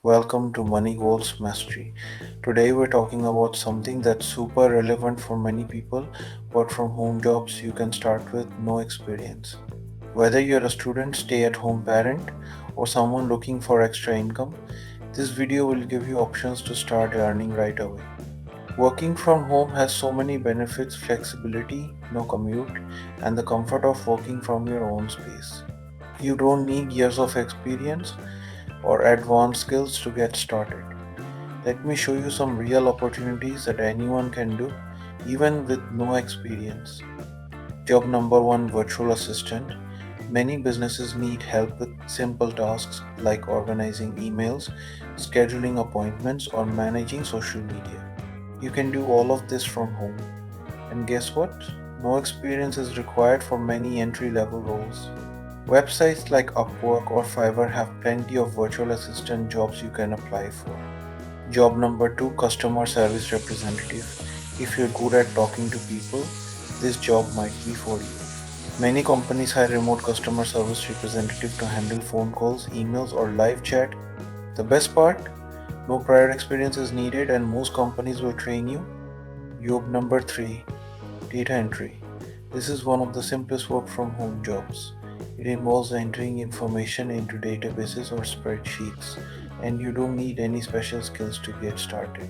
Welcome to Money Goals Mastery. Today we're talking about something that's super relevant for many people. Work from home jobs you can start with no experience. Whether you're a student, stay at home parent, or someone looking for extra income, this video will give you options to start earning right away. Working from home has so many benefits: flexibility, no commute, and the comfort of working from your own space. You don't need years of experience or advanced skills to get started. Let me show you some real opportunities that anyone can do, even with no experience. Job number one: virtual assistant. Many businesses need help with simple tasks like organizing emails, scheduling appointments, or managing social media. You can do all of this from home. And guess what? No experience is required for many entry level roles. Websites like Upwork or Fiverr have plenty of virtual assistant jobs you can apply for. Job number two: customer service representative. If you're good at talking to people, this job might be for you. Many companies hire remote customer service representative to handle phone calls, emails, or live chat. The best part? No prior experience is needed and most companies will train you. Job number three: data entry. This is one of the simplest work from home jobs. It involves entering information into databases or spreadsheets, and you don't need any special skills to get started.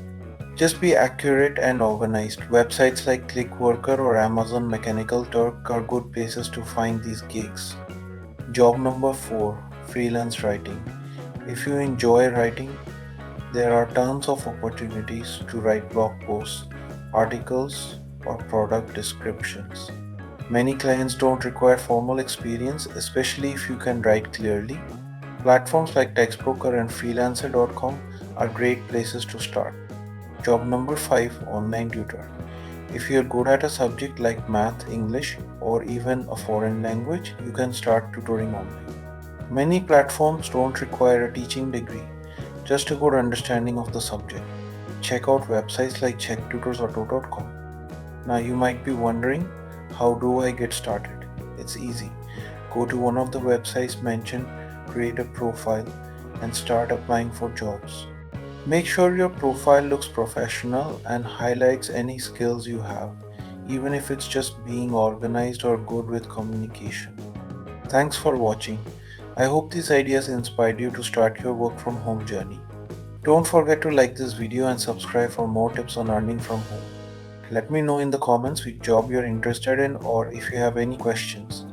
Just be accurate and organized. Websites like Clickworker or Amazon Mechanical Turk are good places to find these gigs. Job number four: freelance writing. If you enjoy writing, there are tons of opportunities to write blog posts, articles, or product descriptions. Many clients don't require formal experience, especially if you can write clearly. Platforms like Textbroker and Freelancer.com are great places to start. Job number five: online tutor. If you're good at a subject like math, English, or even a foreign language, you can start tutoring online. Many platforms don't require a teaching degree, just a good understanding of the subject. Check out websites like checktutors.com. Now you might be wondering, how do I get started? It's easy. Go to one of the websites mentioned, create a profile, and start applying for jobs. Make sure your profile looks professional and highlights any skills you have, even if it's just being organized or good with communication. Thanks for watching. I hope these ideas inspired you to start your work from home journey. Don't forget to like this video and subscribe for more tips on earning from home. Let me know in the comments which job you're interested in or if you have any questions.